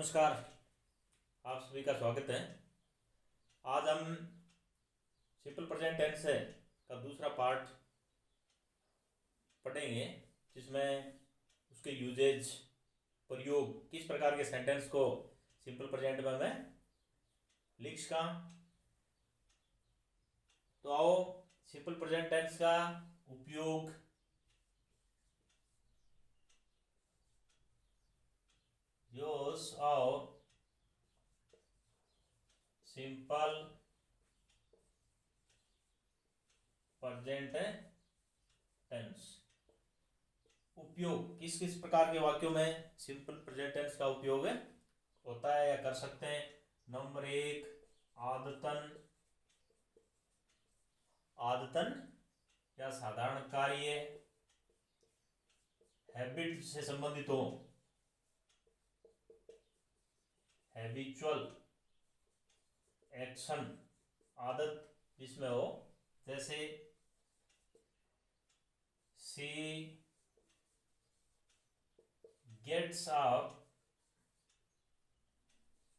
नमस्कार। आप सभी का स्वागत है। आज हम सिंपल प्रेजेंट टेंस है का दूसरा पार्ट पढ़ेंगे, जिसमें उसके यूजेज, प्रयोग, किस प्रकार के सेंटेंस को सिंपल प्रेजेंट में हमें लिख सका। तो आओ सिंपल प्रेजेंट टेंस का उपयोग use of simple present tense, उपयोग किस किस प्रकार के वाक्यों में सिंपल प्रेजेंट टेंस का उपयोग होता है या कर सकते हैं। नंबर एक, आदतन, आदतन या साधारण कार्य, हैबिट से संबंधित हो, हैबिचुअल एक्शन, आदत जिसमें हो, जैसे she gets up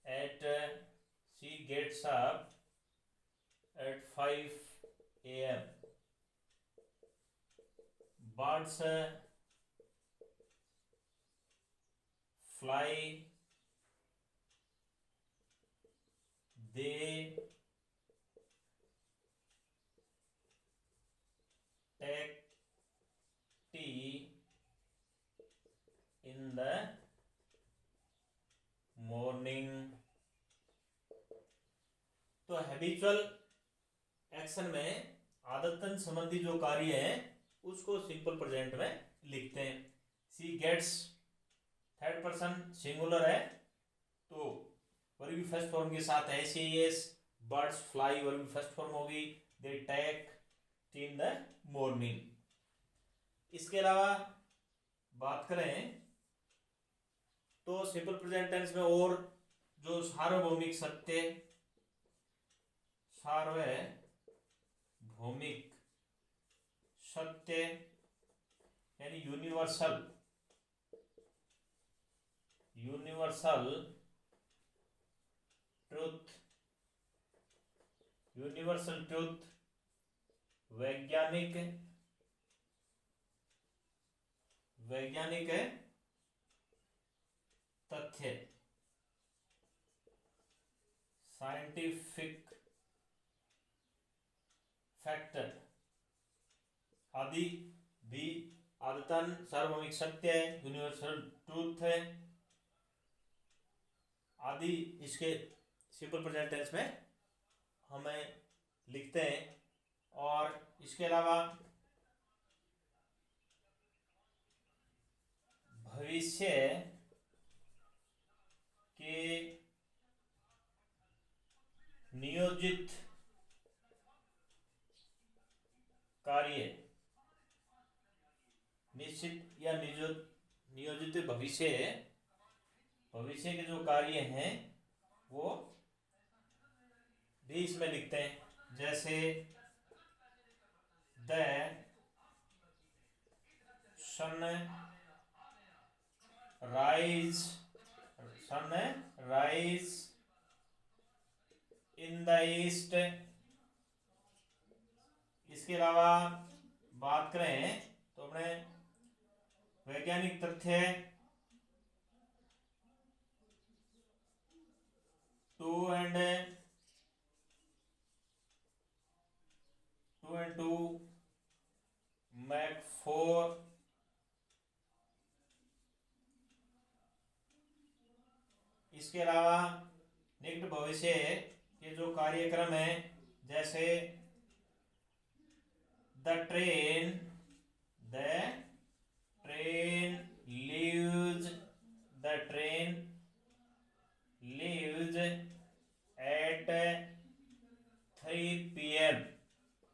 at she gets up at 5 a.m. Birds fly, they take tea in the morning. तो हैबिचुअल एक्शन में आदतन संबंधी जो कार्य है उसको सिंपल प्रेजेंट में लिखते हैं। She gets third person singular है तो वर्ब की फर्स्ट फॉर्म के साथ है एस। बर्ड्स फ्लाई वर्ब की फर्स्ट फॉर्म होगी, they take tea in the morning. इसके अलावा बात करें तो सिंपल प्रेजेंट टेंस में और जो सार्वभौमिक सत्य, सार्वभौमिक सत्य यानी universal, universal truth, universal truth, वैज्ञानिक, वैज्ञानिक तथ्य, साइंटिफिक फैक्टर आदि भी आदतन सार्वभौमिक सत्य है, यूनिवर्सल ट्रूथ है आदि इसके सिंपल प्रेजेंट टेंस में हमें लिखते हैं। और इसके अलावा भविष्य के नियोजित कार्य, निश्चित या नियोजित भविष्य, भविष्य के जो कार्य हैं वो भी इसमें लिखते हैं, जैसे the sun rise, sunrise in the east। इसके अलावा बात करें तो अपने वैज्ञानिक तथ्य, 2 and 2 make 4। इसके अलावा निकट भविष्य के जो कार्यक्रम है, जैसे the train leaves, the train leaves eight 3 PM।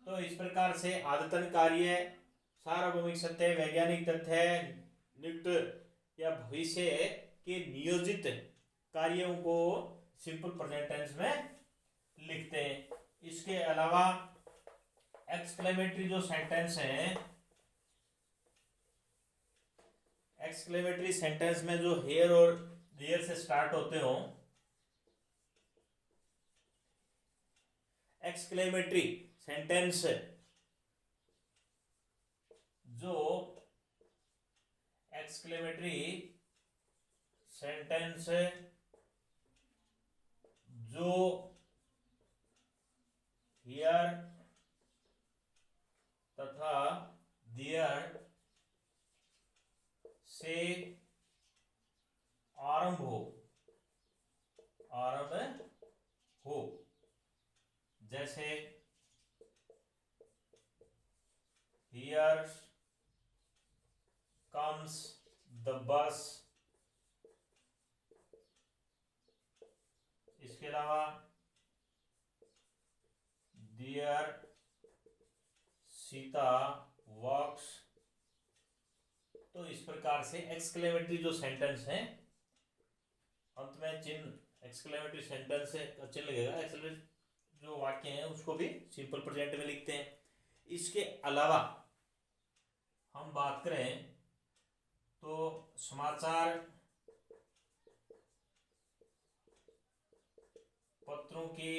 तो इस प्रकार से आदतन कार्य, सार्वभौमिक सत्य, वैज्ञानिक तथ्य, निकट या भविष्य के नियोजित कार्यों को सिंपल प्रेजेंट टेंस में लिखते हैं। इसके अलावा एक्सक्लेमेटरी जो सेंटेंस है, एक्सक्लेमेटरी सेंटेंस में जो हेयर और देयर से स्टार्ट होते हो, एक्सक्लेमेटरी सेंटेंस जो एक्सक्लेमेटरी सेंटेंस जो हियर तथा देयर से आरंभ हो, जैसे हियर कम्स द बस, इसके अलावा देयर सीता वॉक्स। तो इस प्रकार से एक्सक्लेमेटरी जो सेंटेंस है, अंत में चिन्ह एक्सक्लेमेटरी सेंटेंस से चिन्ह लगेगा, एक्सक्लेमेटरी जो वाक्य हैं उसको भी सिंपल प्रेजेंट में लिखते हैं। इसके अलावा हम बात करें तो समाचार पत्रों की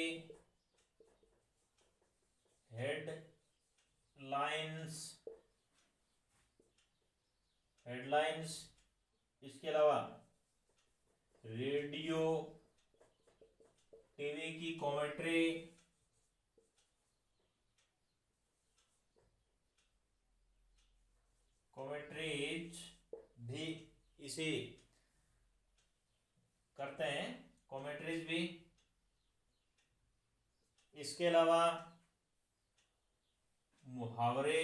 हेडलाइंस, इसके अलावा रेडियो टीवी की कॉमेंट्रीज भी इसी करते हैं, कॉमेंट्रीज भी। इसके अलावा मुहावरे,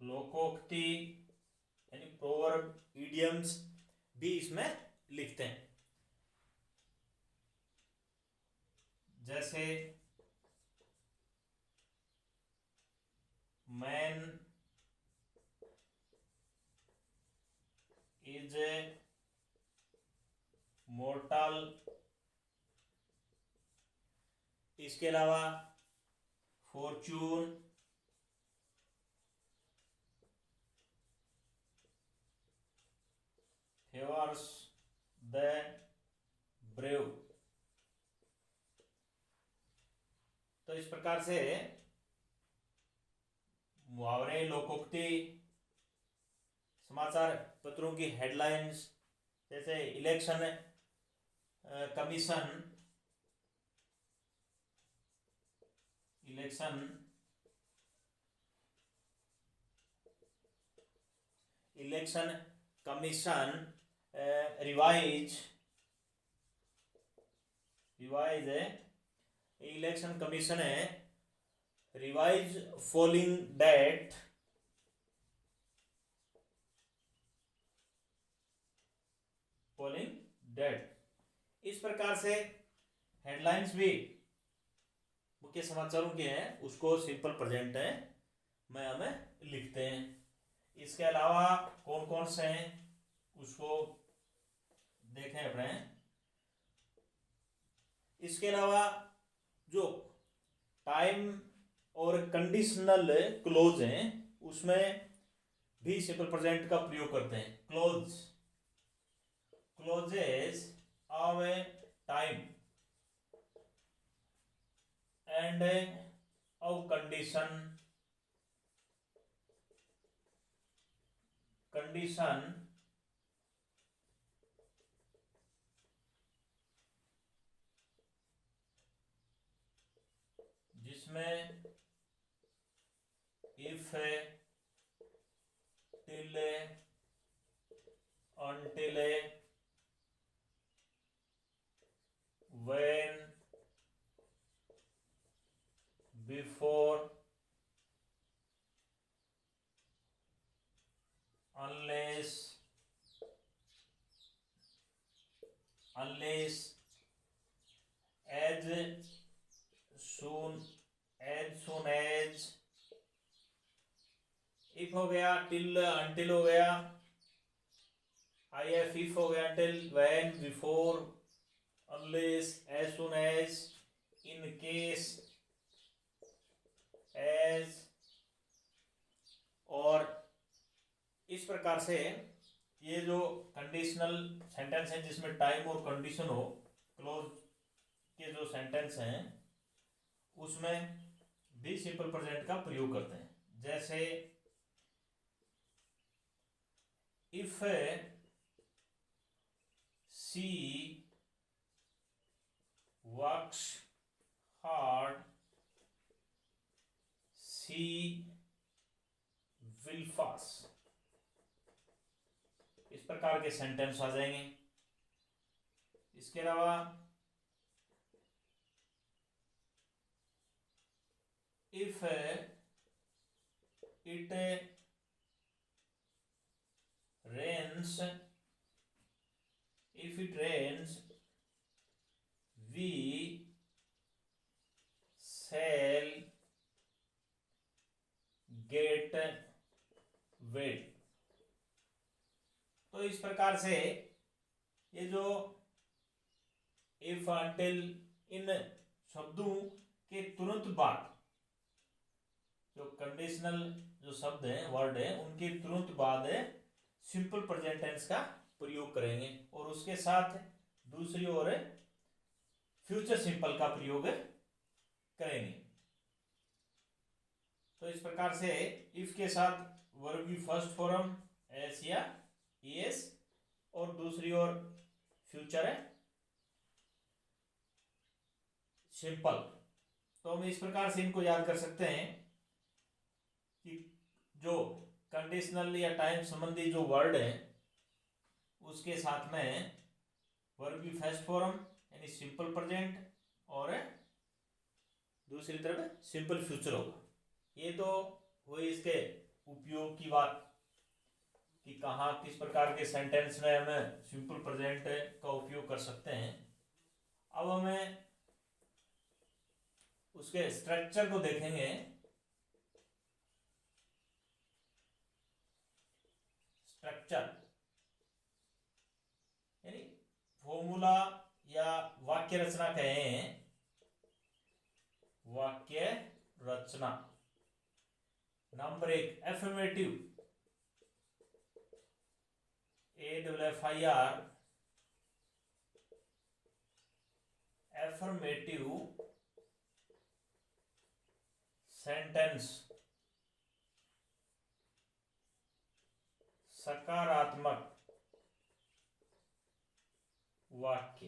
लोकोक्ति यानी प्रोवर्ब, इडियम्स भी इसमें लिखते हैं। जैसे मैन इज ए मोर्टल, इसके अलावा फॉर्चून फेवर्स द ब्रेव। तो इस प्रकार से मुहावरे, लोकोक्ति, समाचार पत्रों की हेडलाइंस, जैसे election commission revise election commission है रिवाइज पोलिंग डेट, इस प्रकार से हेडलाइंस भी मुख्य समाचारों के हैं उसको सिंपल प्रेजेंट में हमें लिखते हैं। इसके अलावा कौन कौन से हैं उसको देखें अपने। इसके अलावा जो टाइम और कंडीशनल क्लोज हैं उसमें भी सिंपल प्रेजेंट का प्रयोग करते हैं। Clauses of a time and of condition जिसमें इफ, टिल, until, when, before, unless, as soon as, if हो गया, till, until हो गया, if हो गया, until, when, before, unless, as soon as, in case, as, और प्रकार से ये जो कंडीशनल सेंटेंस है जिसमें टाइम और कंडीशन हो, क्लोज के जो सेंटेंस हैं उसमें भी सिंपल प्रेजेंट का प्रयोग करते हैं। जैसे if she works hard she will pass, इस प्रकार के सेंटेंस आ जाएंगे। इसके अलावा if it rains, if it rains we shall get wet। तो इस प्रकार से ये जो if until इन शब्दों के तुरंत बाद जो कंडीशनल जो शब्द है, वर्ड है, उनके तुरंत बाद सिंपल प्रेजेंट टेंस का प्रयोग करेंगे और उसके साथ दूसरी ओर फ्यूचर सिंपल का प्रयोग करेंगे। तो इस प्रकार से इफ के साथ वर्ब की फर्स्ट फॉर्म एस या ईएस और दूसरी ओर फ्यूचर है सिंपल। तो हम इस प्रकार से इनको याद कर सकते हैं कि जो कंडीशनल या टाइम संबंधी जो वर्ड है उसके साथ में वर्ब की फर्स्ट फॉर्म यानी सिंपल प्रेजेंट और दूसरी तरफ सिंपल फ्यूचर होगा। ये तो हुई इसके उपयोग की बात कि कहाँ किस प्रकार के सेंटेंस में हमें सिंपल प्रेजेंट का उपयोग कर सकते हैं। अब हमें उसके स्ट्रक्चर को देखेंगे। स्ट्रक्चर यानी फॉर्मूला या वाक्य रचना कहें, वाक्य रचना। Number 1 affirmative, AFFIR, affirmative sentence, सकारात्मक वाक्य।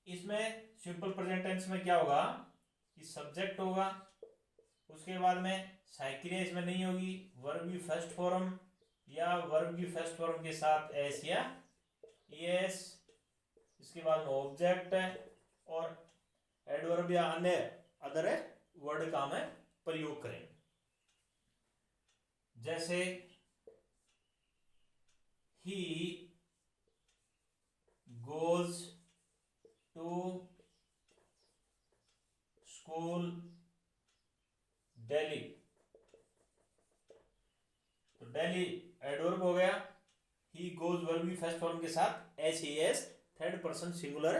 इसमें सिंपल प्रेजेंट टेंस में क्या होगा कि सब्जेक्ट होगा, उसके बाद में साइक्रिया इसमें नहीं होगी, वर्ब की फर्स्ट फॉर्म या वर्ब की फर्स्ट फॉर्म के साथ एस या ईएस, इसके बाद में ऑब्जेक्ट और एडवर्ब या अन्य अदर वर्ड का में प्रयोग करें। जैसे he goes to school Delhi, तो दिल्ली एडवर्ब हो गया, he goes वर्ब की फर्स्ट फॉर्म के साथ एस थर्ड पर्सन सिंगुलर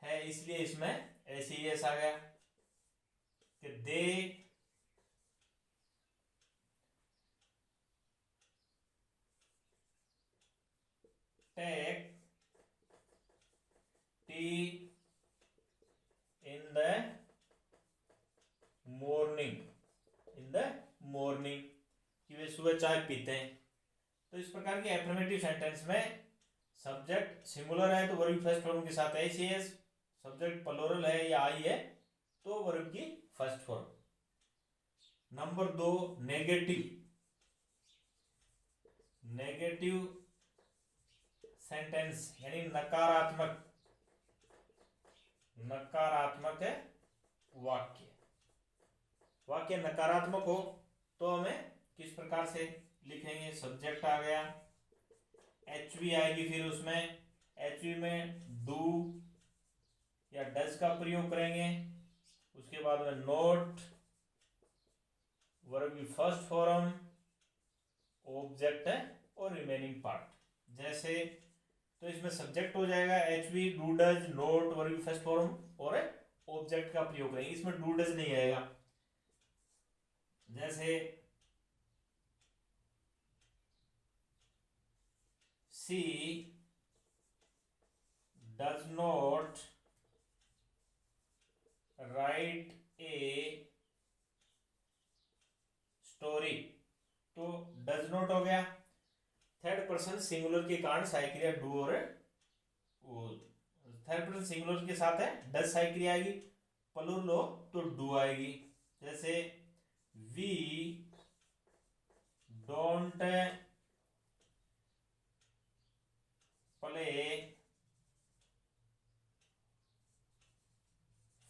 है इसलिए इसमें एस आ गया कि दे take tea in the morning, in the morning कि वे सुबह चाय पीते हैं। तो इस प्रकार के एफर्मेटिव सेंटेंस में सब्जेक्ट सिंगुलर है तो वर्ब फर्स्ट फॉर्म के साथ एस, सब्जेक्ट प्लूरल है या आई है तो वर्ब की first form. Number 2 negative, negative sentence यानी नकारात्मक, नकारात्मक है वाक्य। वाक्य नकारात्मक हो तो हमें किस प्रकार से लिखेंगे, सब्जेक्ट आ गया, एचवी आएगी, फिर उसमें एचवी में डू या डज का प्रयोग करेंगे, उसके बाद में नोट, वर्ब की फर्स्ट फॉर्म, ऑब्जेक्ट है और रिमेनिंग पार्ट। जैसे तो इसमें सब्जेक्ट हो जाएगा HV, do does, not, verb की फर्स्ट फॉर्म और ऑब्जेक्ट का प्रयोग करेंगे, इसमें डू डज नहीं आएगा। जैसे she does not write a story. तो डज नॉट हो गया, थर्ड पर्सन सिंगुलर के कारण सहायक क्रिया डू और थर्ड पर्सन सिंगुलर के साथ है डज सहायक क्रिया आएगी, प्लूरल हो तो डू आएगी। जैसे वी डोंट प्ले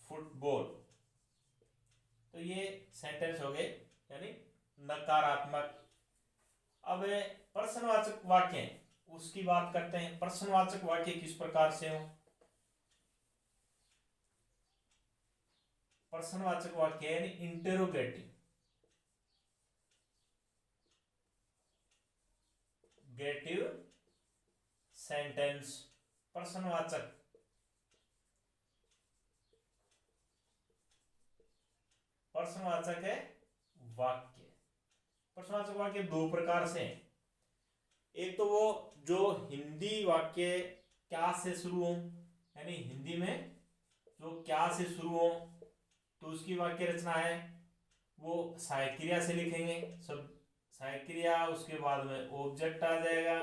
फुटबॉल। तो ये सेंटेंस हो गए यानी नकारात्मक। अब प्रश्नवाचक वाक्य उसकी बात करते हैं। प्रश्नवाचक वाक्य किस प्रकार से हो? प्रश्नवाचक वाक्य यानी इंटेरोगेटिव सेंटेंस। प्रश्नवाचक है वाक्य। प्रश्नवाचक वाक्य दो प्रकार से हैं। एक तो वो जो हिंदी वाक्य क्या से शुरू हो, यानी हिंदी में जो क्या से शुरू हो तो उसकी वाक्य रचना है वो सहायक क्रिया से लिखेंगे। सब सहायक क्रिया, उसके बाद में ऑब्जेक्ट आ जाएगा,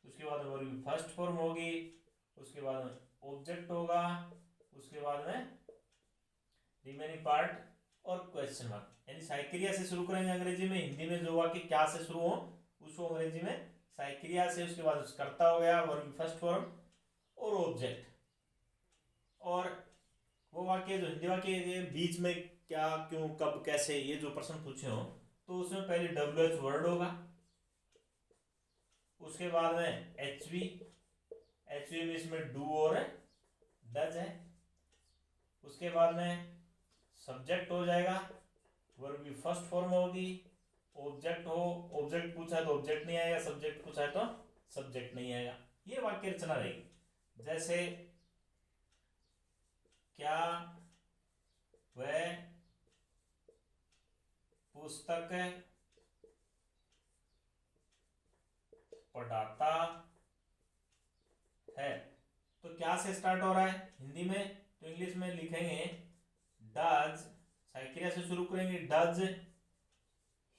उसके बाद में वर्ब फर्स्ट फॉर्म होगी, उसके बाद में ऑब्जेक्ट होगा, उसके बाद में रिमेनिंग पार्ट और क्वेश्चन मार्क। यानी सहायक क्रिया से शुरू करेंगे अंग्रेजी में। हिंदी में जो वाक्य क्या से शुरू हो उसको अंग्रेजी में सहायक क्रिया से, उसके बाद कर्ता हो गया, वर्ब फर्स्ट फॉर्म और ऑब्जेक्ट। और वो वाक्य जो हिंदी वाक्य ये बीच में क्या, क्यों, कब, कैसे, ये जो प्रश्न पूछे हो तो उसमें पहले WH वर्ड होगा, उसके बाद में HV में इसमें डू और डज है, उसके बाद में सब्जेक्ट हो जाएगा, वर्ब फर्स्ट फॉर्म होगी, ऑब्जेक्ट हो, ऑब्जेक्ट पूछा है तो ऑब्जेक्ट नहीं आएगा, सब्जेक्ट पूछा है तो सब्जेक्ट नहीं आएगा। ये वाक्य रचना रहेगी। जैसे क्या वह पुस्तक पढ़ाता है। तो क्या से स्टार्ट हो रहा है हिंदी में, तो इंग्लिश में लिखेंगे डज, सहायक क्रिया से शुरू करेंगे, does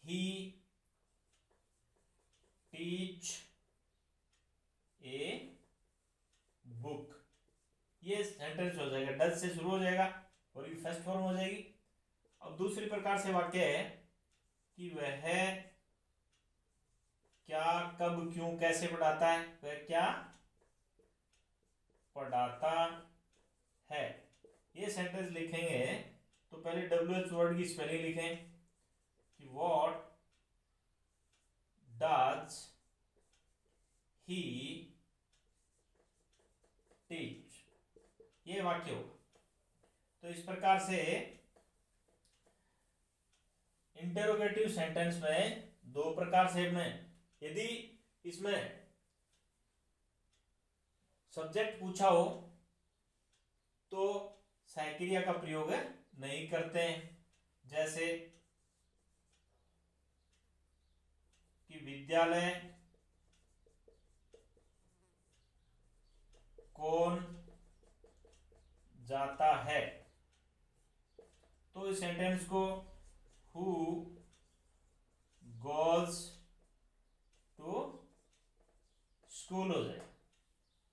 he teach a book. ये सेंटेंस हो जाएगा, डज से शुरू हो जाएगा और ये फर्स्ट फॉर्म हो जाएगी। अब दूसरी प्रकार से वाक्य है कि वह क्या, कब, क्यों, कैसे पढ़ाता है। वह क्या पढ़ाता है, ये सेंटेंस लिखेंगे तो पहले WH वर्ड की स्पेलिंग लिखें कि व्हाट डज ही टीच, ये वाक्य होगा। तो इस प्रकार से इंटेरोगेटिव सेंटेंस में दो प्रकार से में यदि इसमें सब्जेक्ट पूछा हो तो सहायक क्रिया का प्रयोग नहीं करते हैं। जैसे कि विद्यालय कौन जाता है, तो इस सेंटेंस को हु गोज टू स्कूल हो जाए।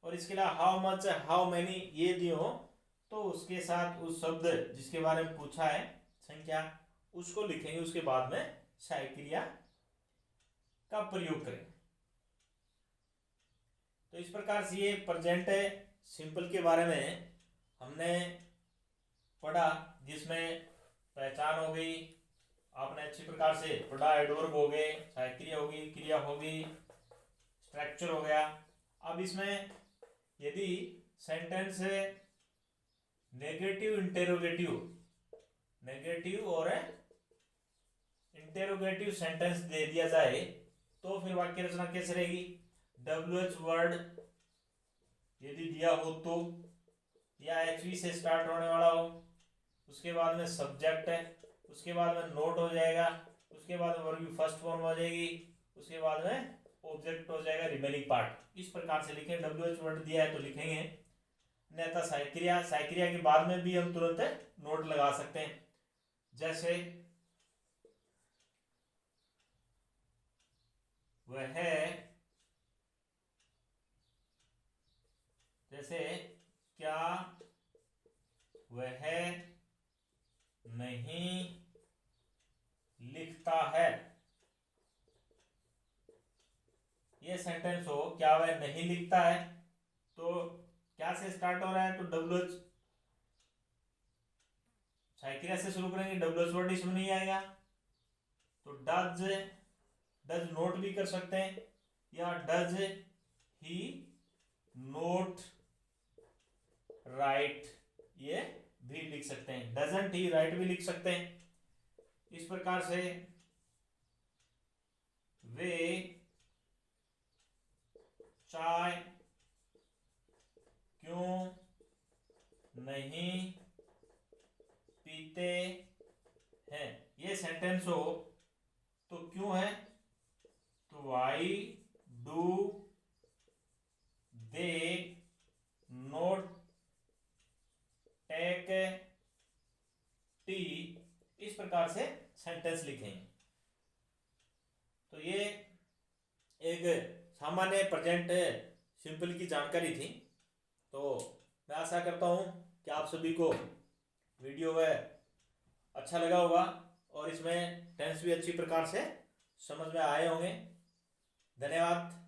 और इसके अलावा हाउ मच, हाउ मेनी ये दियो तो उसके साथ उस शब्द जिसके बारे में पूछा है संख्या उसको लिखेंगे, उसके बाद में सहायक क्रिया का प्रयोग करेंगे। तो इस प्रकार से ये प्रेजेंट सिंपल के बारे में हमने पढ़ा, जिसमें पहचान हो गई, आपने अच्छी प्रकार से पढ़ा, एडवर्ब हो गए, सहायक क्रिया होगी, क्रिया होगी, स्ट्रक्चर हो गया। अब इसमें यदि सेंटेंस नेगेटिव और इंटेरोगेटिव सेंटेंस दे दिया जाए तो फिर वाक्य रचना कैसे रहेगी? WH वर्ड यदि दिया हो तो, या HV से स्टार्ट होने वाला हो, उसके बाद में सब्जेक्ट है, उसके बाद में नोट हो जाएगा, उसके बाद में वर्ब फर्स्ट फॉर्म हो जाएगी, उसके बाद में ऑब्जेक्ट हो जाएगा रिमेनिंग पार्ट। इस प्रकार से लिखें, WH वर्ड दिया है तो लिखेंगे। अन्यथा साइक्रिया, साइक्रिया के बाद में भी हम तुरंत नोट लगा सकते हैं। जैसे वह, जैसे क्या वह नहीं लिखता है, ये सेंटेंस हो, क्या वह नहीं लिखता है, तो क्या से स्टार्ट हो रहा है, तो WH साइक्रिया से शुरू करेंगे, WH वर्ड इसमें नहीं आएगा, तो डज नोट भी कर सकते हैं, या डज ही नोट राइट, ये भी लिख सकते हैं। डजंट ही राइट भी लिख सकते हैं। इस प्रकार से वे चाय क्यों नहीं पीते हैं, ये सेंटेंस हो तो क्यों है, तो why do they not take tea, इस प्रकार से सेंटेंस लिखेंगे। तो ये एक सामान्य प्रेजेंट सिंपल की जानकारी थी। तो मैं आशा करता हूँ कि आप सभी को वीडियो वह अच्छा लगा होगा और इसमें टेंस भी अच्छी प्रकार से समझ में आए होंगे। धन्यवाद।